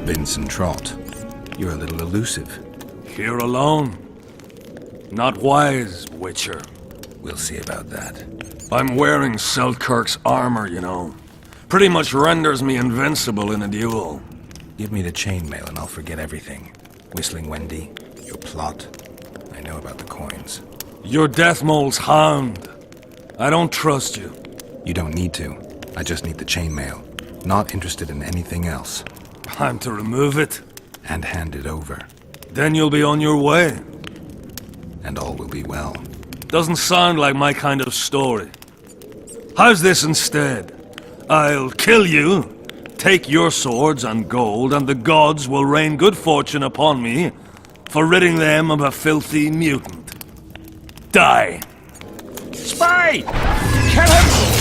Vincent Trott, you're a little elusive. Here alone. Not wise, Witcher. We'll see about that. I'm wearing Selkirk's armor, you know. Pretty much renders me invincible in a duel. Give me the chainmail and I'll forget everything. Whistling Wendy, your plot. I know about the coins. You're Deathmole's hound. I don't trust you. You don't need to. I just need the chainmail. Not interested in anything else. I'm to remove it? And hand it over. Then you'll be on your way. And all will be well. Doesn't sound like my kind of story. How's this instead? I'll kill you, take your swords and gold, and the gods will rain good fortune upon me for ridding them of a filthy mutant. Die! Spy! Kill him!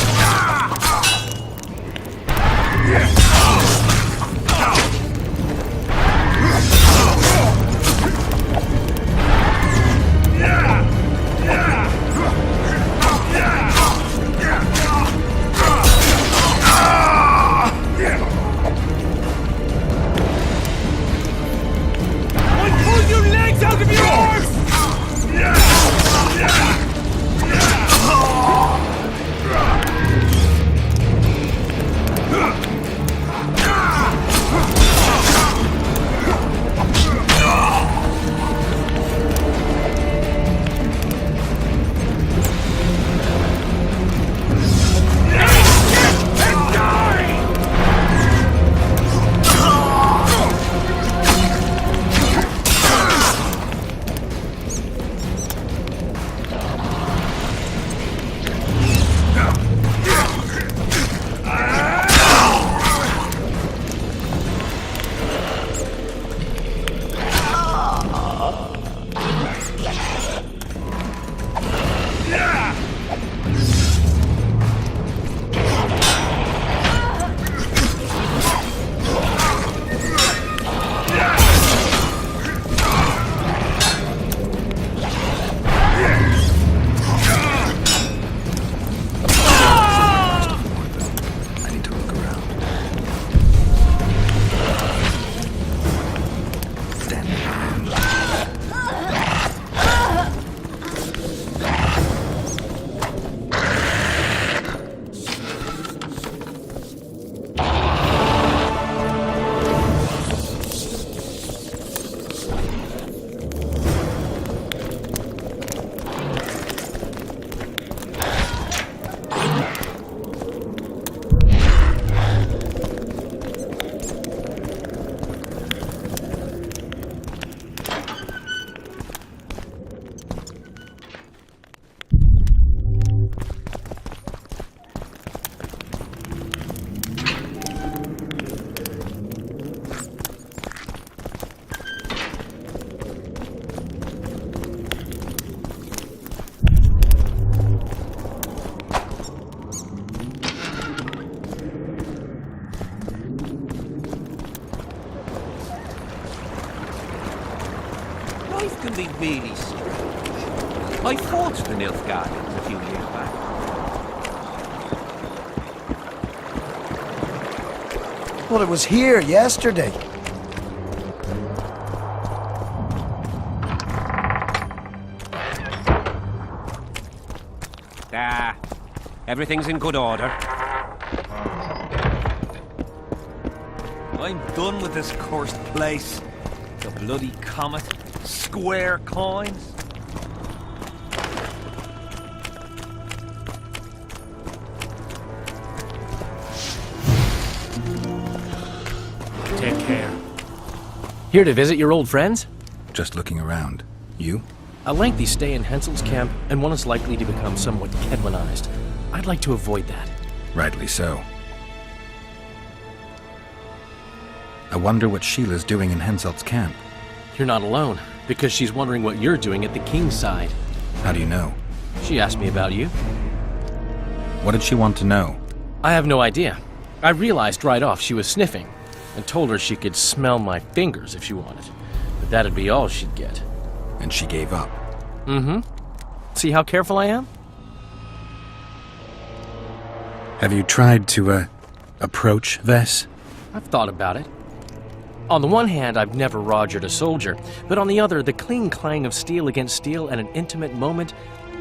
Life can be really strange. I fought the Nilfgaardians a few years back. Well, it was here yesterday. Everything's in good order. I'm done with this cursed place. The bloody comet, square coins. Take care. Here to visit your old friends? Just looking around. You? A lengthy stay in Hensel's camp, and one is likely to become somewhat Kedwanized. I'd like to avoid that. Rightly so. I wonder what Sheila's doing in Henselt's camp. You're not alone, because she's wondering what you're doing at the king's side. How do you know? She asked me about you. What did she want to know? I have no idea. I realized right off she was sniffing, and told her she could smell my fingers if she wanted. But that'd be all she'd get. And she gave up. Mm-hmm. See how careful I am? Have you tried to, approach Vess? I've thought about it. On the one hand, I've never rogered a soldier, but on the other, the cling-clang of steel against steel at an intimate moment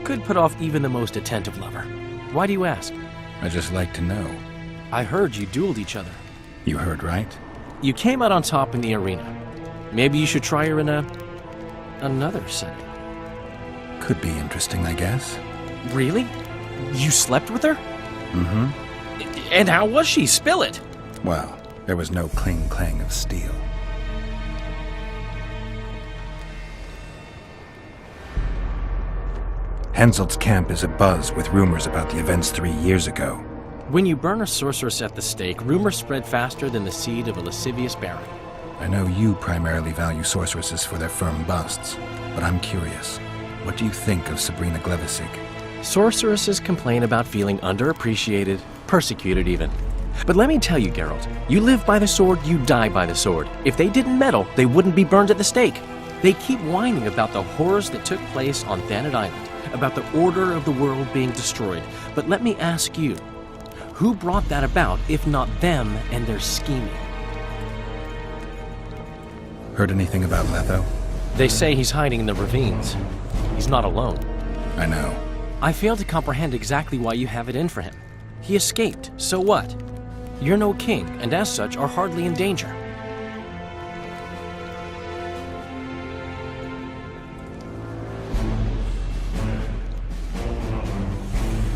could put off even the most attentive lover. Why do you ask? I just like to know. I heard you dueled each other. You heard right? You came out on top in the arena. Maybe you should try her in another setting. Could be interesting, I guess. Really? You slept with her? Mm-hmm. And how was she? Spill it! Well, there was no cling-clang of steel. Henselt's camp is abuzz with rumors about the events 3 years ago. When you burn a sorceress at the stake, rumors spread faster than the seed of a lascivious baron. I know you primarily value sorceresses for their firm busts, but I'm curious. What do you think of Sabrina Glevisic? Sorceresses complain about feeling underappreciated, persecuted even. But let me tell you, Geralt, you live by the sword, you die by the sword. If they didn't meddle, they wouldn't be burned at the stake. They keep whining about the horrors that took place on Thanet Island, about the order of the world being destroyed. But let me ask you, who brought that about if not them and their scheming? Heard anything about Letho? They say he's hiding in the ravines. He's not alone. I know. I fail to comprehend exactly why you have it in for him. He escaped, so what? You're no king, and as such are hardly in danger.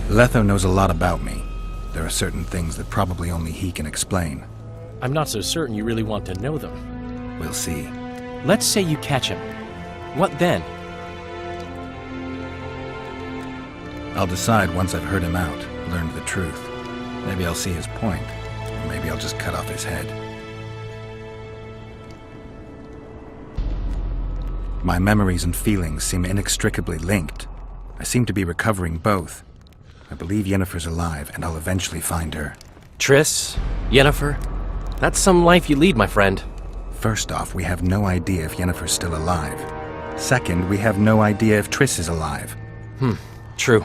Letho knows a lot about me. There are certain things that probably only he can explain. I'm not so certain you really want to know them. We'll see. Let's say you catch him. What then? I'll decide once I've heard him out, learned the truth. Maybe I'll see his point, or maybe I'll just cut off his head. My memories and feelings seem inextricably linked. I seem to be recovering both. I believe Yennefer's alive, and I'll eventually find her. Triss, Yennefer, that's some life you lead, my friend. First off, we have no idea if Yennefer's still alive. Second, we have no idea if Triss is alive. True.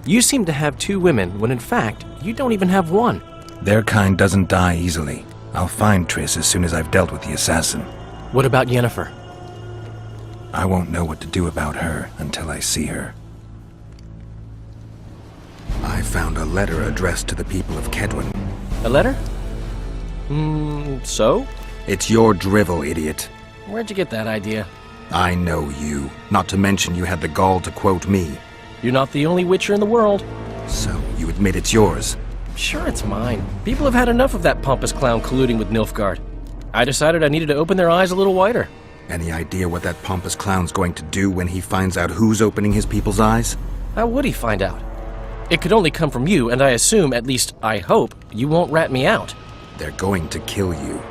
You seem to have two women, when in fact, you don't even have one. Their kind doesn't die easily. I'll find Triss as soon as I've dealt with the assassin. What about Yennefer? I won't know what to do about her until I see her. I found a letter addressed to the people of Kedwin. A letter? So? It's your drivel, idiot. Where'd you get that idea? I know you. Not to mention you had the gall to quote me. You're not the only Witcher in the world. So, you admit it's yours? Sure, it's mine. People have had enough of that pompous clown colluding with Nilfgaard. I decided I needed to open their eyes a little wider. Any idea what that pompous clown's going to do when he finds out who's opening his people's eyes? How would he find out? It could only come from you, and I assume, at least I hope, you won't rat me out. They're going to kill you.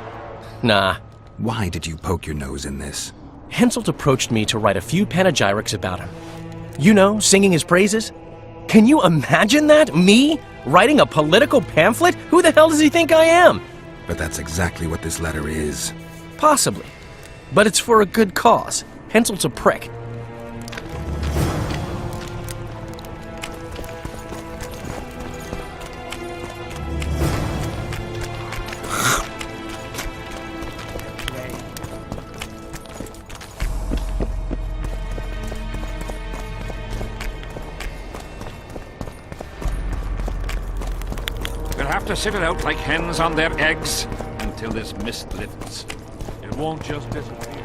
Nah. Why did you poke your nose in this? Henselt approached me to write a few panegyrics about him. You know, singing his praises. Can you imagine that? Me? Writing a political pamphlet? Who the hell does he think I am? But that's exactly what this letter is. Possibly. But it's for a good cause. Henselt's a prick. We'll have to sit it out like hens on their eggs until this mist lifts. It won't just disappear.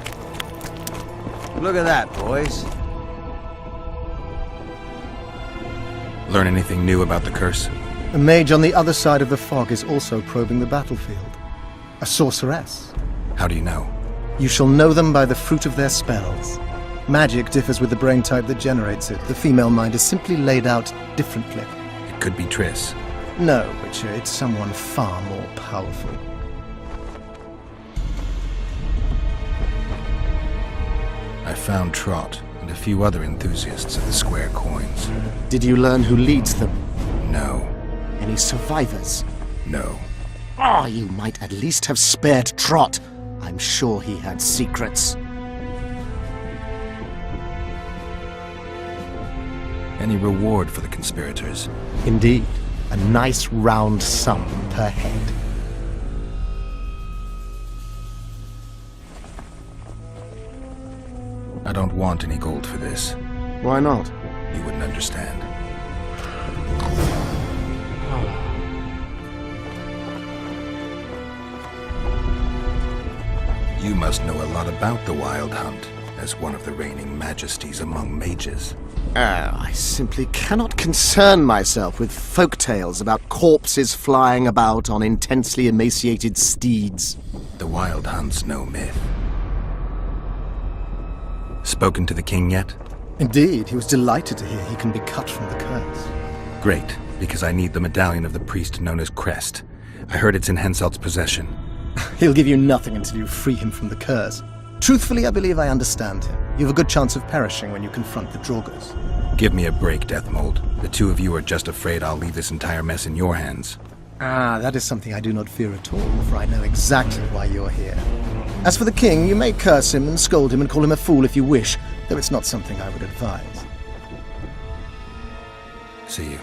Look at that, boys. Learn anything new about the curse? A mage on the other side of the fog is also probing the battlefield. A sorceress. How do you know? You shall know them by the fruit of their spells. Magic differs with the brain type that generates it. The female mind is simply laid out differently. It could be Triss. No, Witcher, it's someone far more powerful. I found Trot and a few other enthusiasts at the Square Coins. Did you learn who leads them? No. Any survivors? No. Oh, you might at least have spared Trot. I'm sure he had secrets. Any reward for the conspirators? Indeed. A nice round sum per head. I don't want any gold for this. Why not? You wouldn't understand. You must know a lot about the Wild Hunt, as one of the reigning majesties among mages. I simply cannot concern myself with folk tales about corpses flying about on intensely emaciated steeds. The Wild Hunt's no myth. Spoken to the king yet? Indeed, he was delighted to hear he can be cut from the curse. Great, because I need the medallion of the priest known as Crest. I heard it's in Henselt's possession. He'll give you nothing until you free him from the curse. Truthfully, I believe I understand him. You have a good chance of perishing when you confront the Draugrs. Give me a break, Deathmold. The two of you are just afraid I'll leave this entire mess in your hands. That is something I do not fear at all, for I know exactly why you're here. As for the king, you may curse him and scold him and call him a fool if you wish, though it's not something I would advise. See you.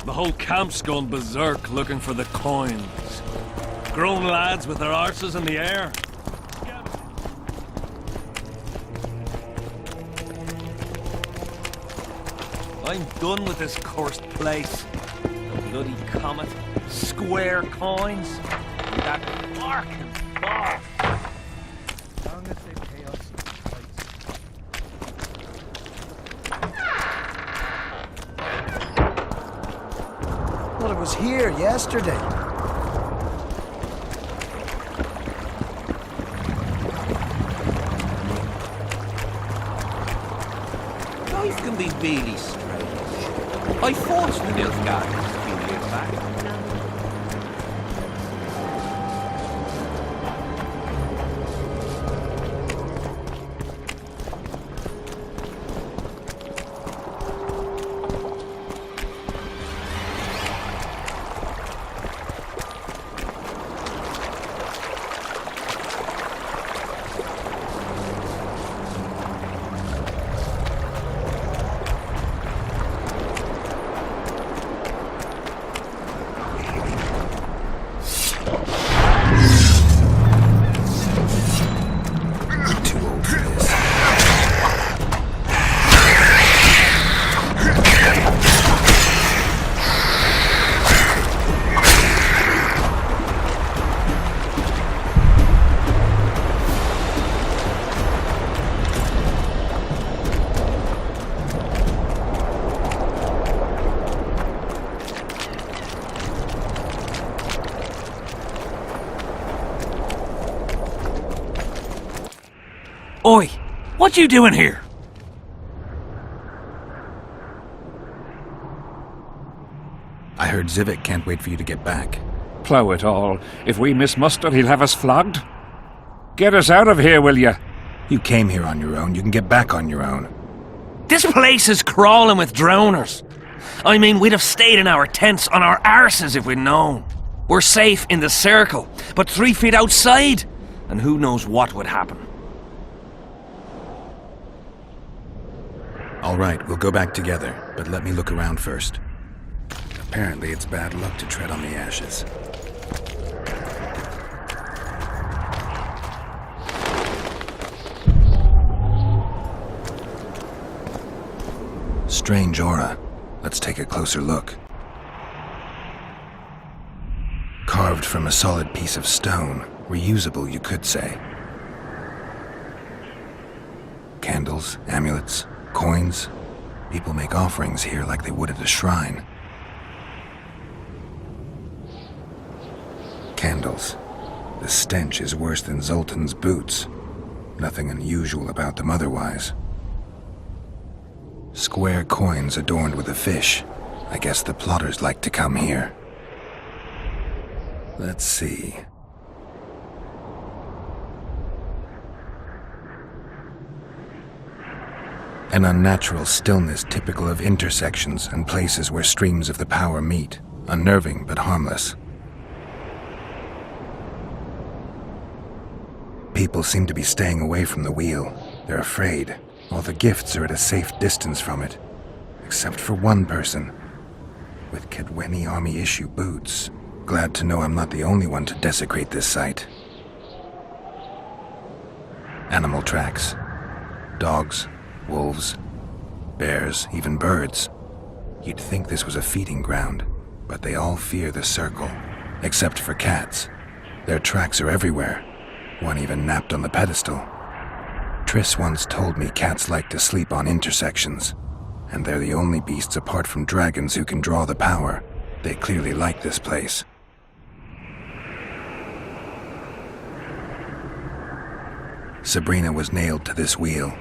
The whole camp's gone berserk looking for the coins. Grown lads with their arses in the air. I'm done with this cursed place. The bloody comet, square coins, and that barking bar. As long as they pay us the price. Well, it was here yesterday. Life can be really strange. I forged the Nilfgaard a few years back. Oi! What you doing here? I heard Zivik can't wait for you to get back. Plough it all. If we miss muster, he'll have us flogged. Get us out of here, will you? You came here on your own. You can get back on your own. This place is crawling with drowners. I mean, we'd have stayed in our tents on our arses if we'd known. We're safe in the circle, but 3 feet outside, and who knows what would happen. All right, we'll go back together, but let me look around first. Apparently, it's bad luck to tread on the ashes. Strange aura. Let's take a closer look. Carved from a solid piece of stone. Reusable, you could say. Candles, amulets, coins. People make offerings here like they would at a shrine. Candles. The stench is worse than Zoltan's boots. Nothing unusual about them otherwise. Square coins adorned with a fish. I guess the plotters like to come here. Let's see. An unnatural stillness typical of intersections and places where streams of the power meet. Unnerving but harmless. people seem to be staying away from the wheel. They're afraid. All the gifts are at a safe distance from it. Except for one person. With Kedweni Army-issue boots. Glad to know I'm not the only one to desecrate this site. Animal tracks. Dogs, wolves, bears, even birds. You'd think this was a feeding ground, but they all fear the circle. Except for cats. Their tracks are everywhere. One even napped on the pedestal. Triss once told me cats like to sleep on intersections. And they're the only beasts apart from dragons who can draw the power. They clearly like this place. Sabrina was nailed to this wheel.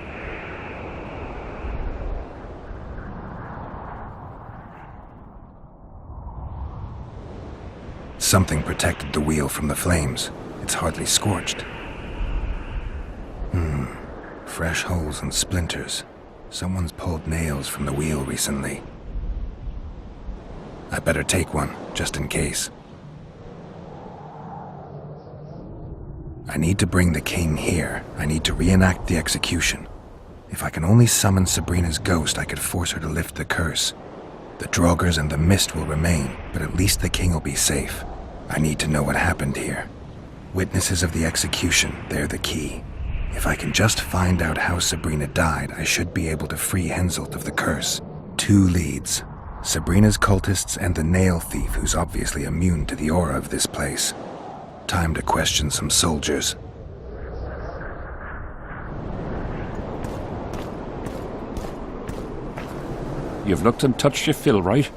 Something protected the wheel from the flames. It's hardly scorched. Fresh holes and splinters. Someone's pulled nails from the wheel recently. I better take one, just in case. I need to bring the king here. I need to reenact the execution. If I can only summon Sabrina's ghost, I could force her to lift the curse. The Draugrs and the mist will remain, but at least the king will be safe. I need to know what happened here. Witnesses of the execution, they're the key. If I can just find out how Sabrina died, I should be able to free Henselt of the curse. 2 leads. Sabrina's cultists and the nail thief who's obviously immune to the aura of this place. Time to question some soldiers. You've looked and touched your fill, right?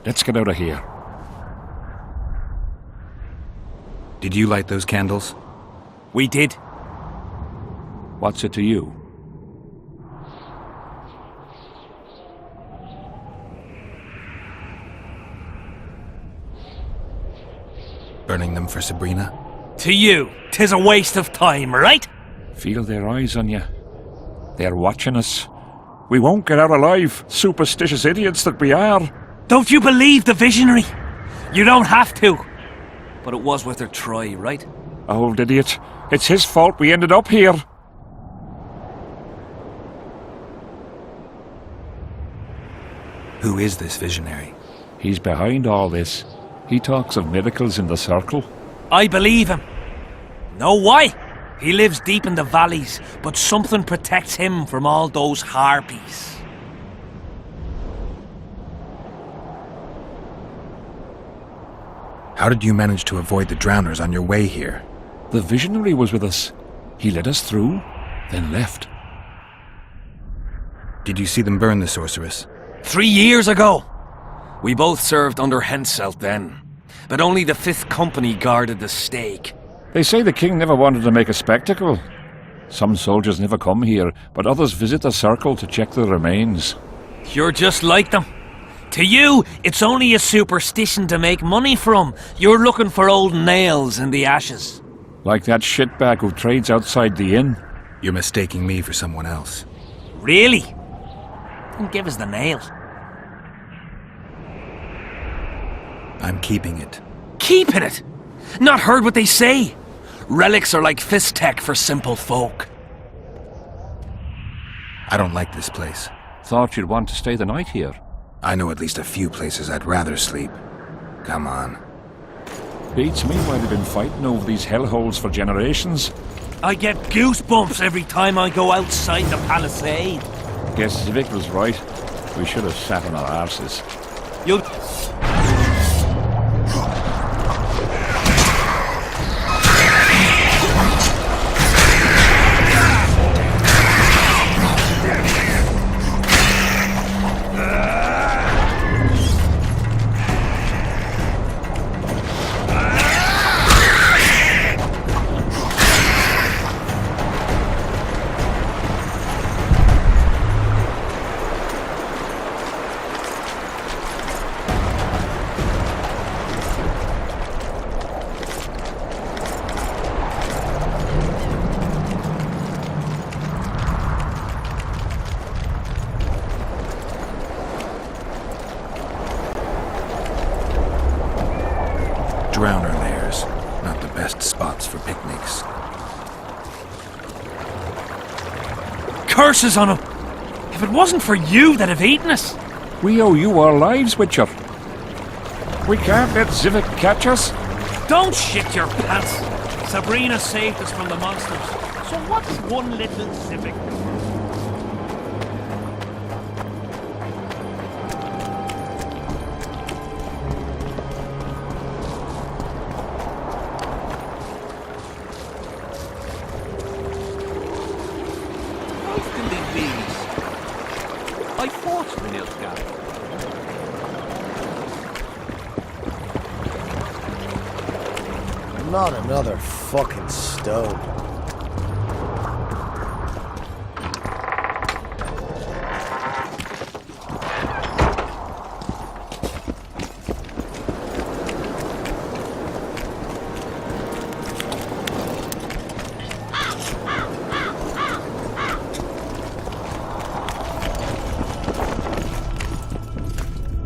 Let's get out of here. Did you light those candles? We did. What's it to you? Burning them for Sabrina? To you, 'tis a waste of time, right? Feel their eyes on you. They're watching us. We won't get out alive, superstitious idiots that we are. Don't you believe the visionary? You don't have to. But it was worth a try, right? Old idiot. It's his fault we ended up here. Who is this visionary? He's behind all this. He talks of miracles in the circle. I believe him. Know why? He lives deep in the valleys, but something protects him from all those harpies. How did you manage to avoid the drowners on your way here? The visionary was with us. He led us through, then left. Did you see them burn the sorceress? 3 years ago. We both served under Henselt then, but only the 5th Company guarded the stake. They say the king never wanted to make a spectacle. Some soldiers never come here, but others visit the circle to check the remains. You're just like them. To you, it's only a superstition to make money from. You're looking for old nails in the ashes. Like that shitbag who trades outside the inn. You're mistaking me for someone else. Really? Then give us the nail. I'm keeping it. Keeping it? Not heard what they say? Relics are like fist tech for simple folk. I don't like this place. Thought you'd want to stay the night here. I know at least a few places I'd rather sleep. Come on. Beats me why they've been fighting over these hellholes for generations. I get goosebumps every time I go outside the palisade. Guess Vic was right. We should have sat on our arses. You'll... curses on him. If it wasn't for you, they'd have eaten us. We owe you our lives, Witcher. We can't let Zivik catch us. Don't shit your pants. Sabrina saved us from the monsters. So what's one little civic? I fought the Nilfgaard. Not another fucking stone.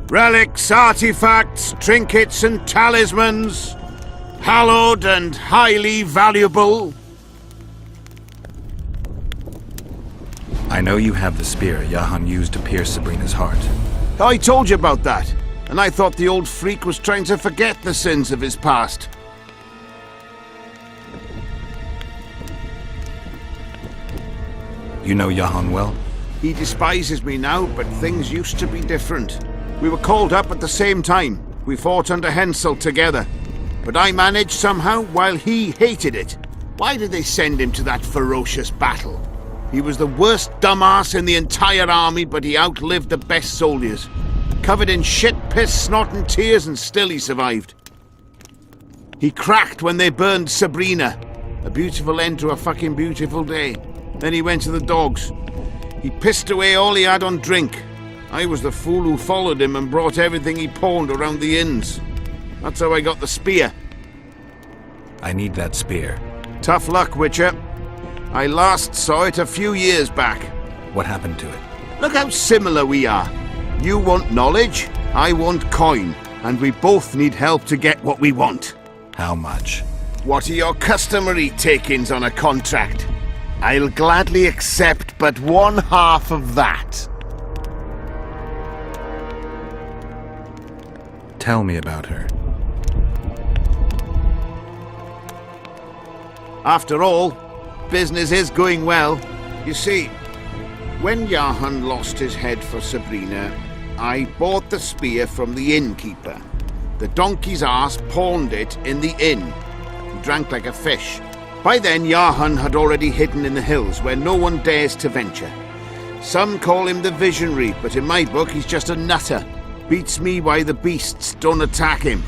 Relics, artifacts, trinkets and talismans, hallowed and highly valuable. I know you have the spear Yahan used to pierce Sabrina's heart. I told you about that, and I thought the old freak was trying to forget the sins of his past. You know Yahan well? He despises me now, but things used to be different. We were called up at the same time. We fought under Hensel together. But I managed somehow, while he hated it. Why did they send him to that ferocious battle? He was the worst dumbass in the entire army, but he outlived the best soldiers. Covered in shit, piss, snot and tears, and still he survived. He cracked when they burned Sabrina. A beautiful end to a fucking beautiful day. Then he went to the dogs. He pissed away all he had on drink. I was the fool who followed him and brought everything he pawned around the inns. That's how I got the spear. I need that spear. Tough luck, Witcher. I last saw it a few years back. What happened to it? Look how similar we are. You want knowledge, I want coin, and we both need help to get what we want. How much? What are your customary takings on a contract? I'll gladly accept but 1/2 of that. Tell me about her. After all, business is going well. You see, when Yahan lost his head for Sabrina, I bought the spear from the innkeeper. The donkey's ass pawned it in the inn. He drank like a fish. By then, Yahan had already hidden in the hills where no one dares to venture. Some call him the visionary, but in my book he's just a nutter. Beats me why the beasts don't attack him.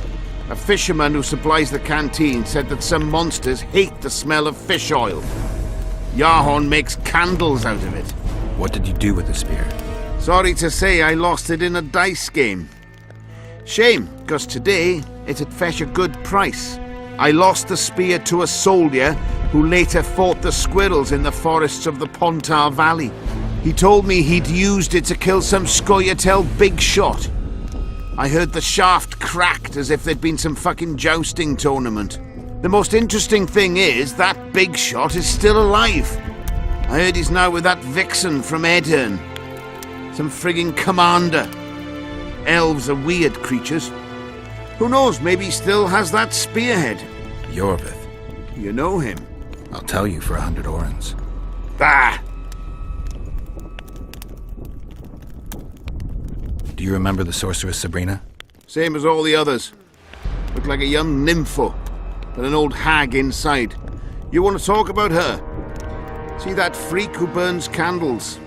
A fisherman who supplies the canteen said that some monsters hate the smell of fish oil. Yahan makes candles out of it. What did you do with the spear? Sorry to say I lost it in a dice game. Shame, because today it'd fetch a good price. I lost the spear to a soldier who later fought the squirrels in the forests of the Pontar Valley. He told me he'd used it to kill some Scoia'tael big shot. I heard the shaft cracked as if there'd been some fucking jousting tournament. The most interesting thing is that big shot is still alive. I heard he's now with that vixen from Edern. Some frigging commander. Elves are weird creatures. Who knows, maybe he still has that spearhead. Yorvith. You know him. I'll tell you for 100 orens. Bah! Do you remember the sorceress Sabrina? Same as all the others. Looked like a young nympho, but an old hag inside. You want to talk about her? See that freak who burns candles?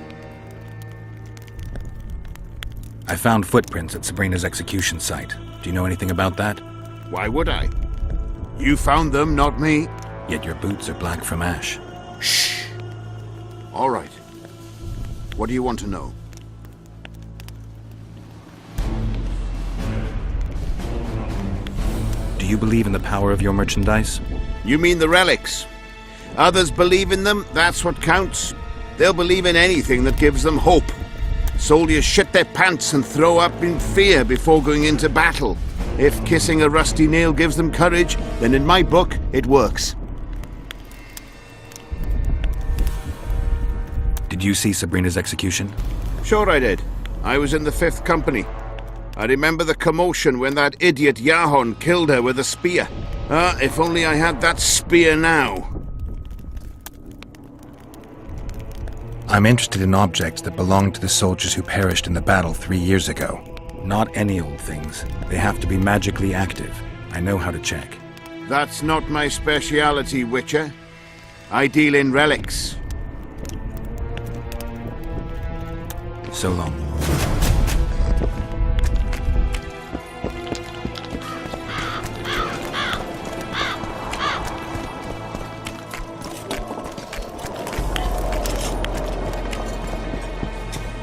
I found footprints at Sabrina's execution site. Do you know anything about that? Why would I? You found them, not me. Yet your boots are black from ash. Shh. All right. What do you want to know? Do you believe in the power of your merchandise? You mean the relics? Others believe in them, that's what counts. They'll believe in anything that gives them hope. Soldiers shit their pants and throw up in fear before going into battle. If kissing a rusty nail gives them courage, then in my book, it works. Did Did you see Sabrina's execution? Sure I did. I was in the 5th Company. I remember the commotion when that idiot Yahon killed her with a spear. If only I had that spear now. I'm interested in objects that belonged to the soldiers who perished in the battle 3 years ago. Not any old things. They have to be magically active. I know how to check. That's not my speciality, Witcher. I deal in relics. So long.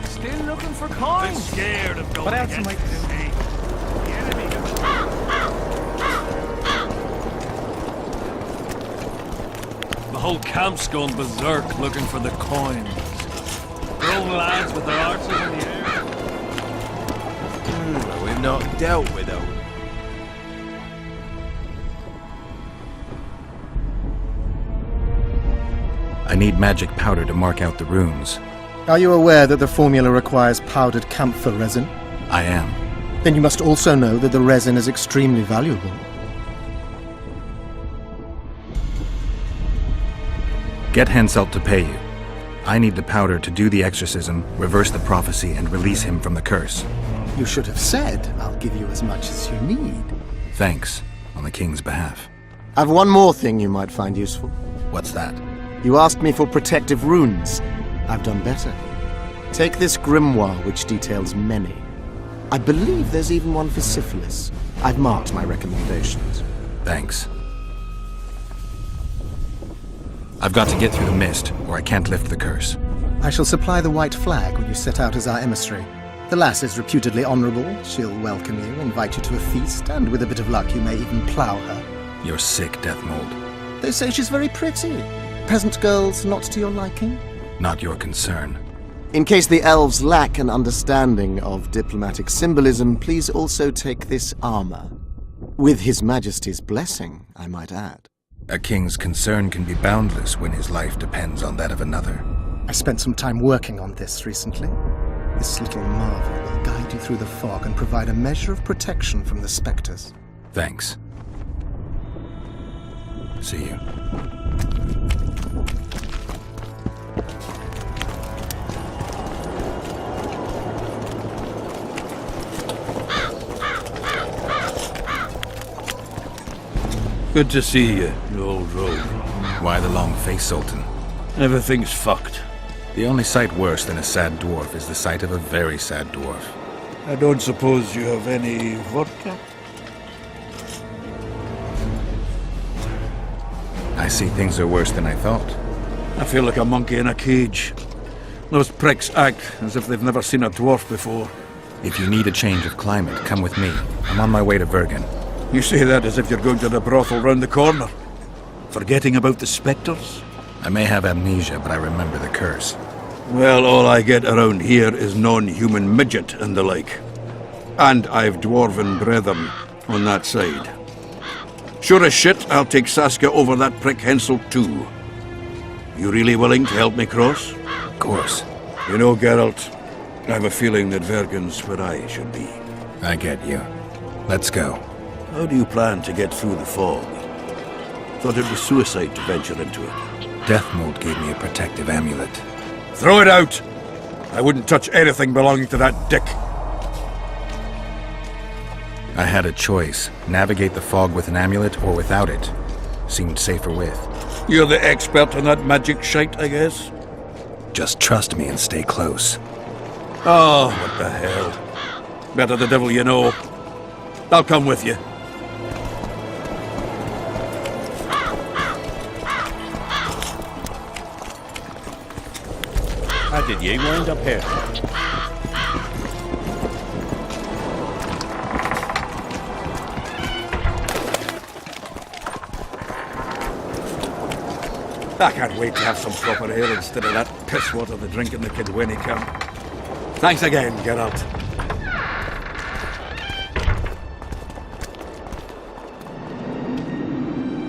Still looking for coins. Scared of going What else against might do? the snake. The enemy The whole camp's gone berserk looking for the coins. Grown lads with their arses in the air. We've not dealt with them. I need magic powder to mark out the runes. Are you aware that the formula requires powdered camphor resin? I am. Then you must also know that the resin is extremely valuable. Get Henselt to pay you. I need the powder to do the exorcism, reverse the prophecy, and release him from the curse. You should have said, I'll give you as much as you need. Thanks, on the king's behalf. I've one more thing you might find useful. What's that? You asked me for protective runes. I've done better. Take this grimoire, which details many. I believe there's even one for syphilis. I've marked my recommendations. Thanks. I've got to get through the mist, or I can't lift the curse. I shall supply the white flag when you set out as our emissary. The lass is reputedly honourable. She'll welcome you, invite you to a feast, and with a bit of luck you may even plough her. You're sick, Deathmold. They say she's very pretty. Peasant girls not to your liking? Not your concern. In case the elves lack an understanding of diplomatic symbolism, please also take this armor. With His Majesty's blessing, I might add. A king's concern can be boundless when his life depends on that of another. I spent some time working on this recently. This little marvel will guide you through the fog and provide a measure of protection from the spectres. Thanks. See you. Good to see you, you old rogue. Why the long face, Sultan? Everything's fucked. The only sight worse than a sad dwarf is the sight of a very sad dwarf. I don't suppose you have any vodka? I see things are worse than I thought. I feel like a monkey in a cage. Those pricks act as if they've never seen a dwarf before. If you need a change of climate, come with me. I'm on my way to Vergen. You say that as if you're going to the brothel round the corner. Forgetting about the spectres? I may have amnesia, but I remember the curse. Well, all I get around here is non-human midget and the like. And I've dwarven brethren on that side. Sure as shit, I'll take Saskia over that prick Hensel too. You really willing to help me cross? Of course. You know, Geralt, I have a feeling that Vergen's where I should be. I get you. Let's go. How do you plan to get through the fog? Thought it was suicide to venture into it. Deathmold gave me a protective amulet. Throw it out! I wouldn't touch anything belonging to that dick. I had a choice. Navigate the fog with an amulet or without it. Seemed safer with. You're the expert on that magic shite, I guess? Just trust me and stay close. Oh, what the hell. Better the devil you know. I'll come with you. How did ye wind up here? I can't wait to have some proper ale instead of that piss water they drink in the Kidwinny camp. Thanks again, Geralt.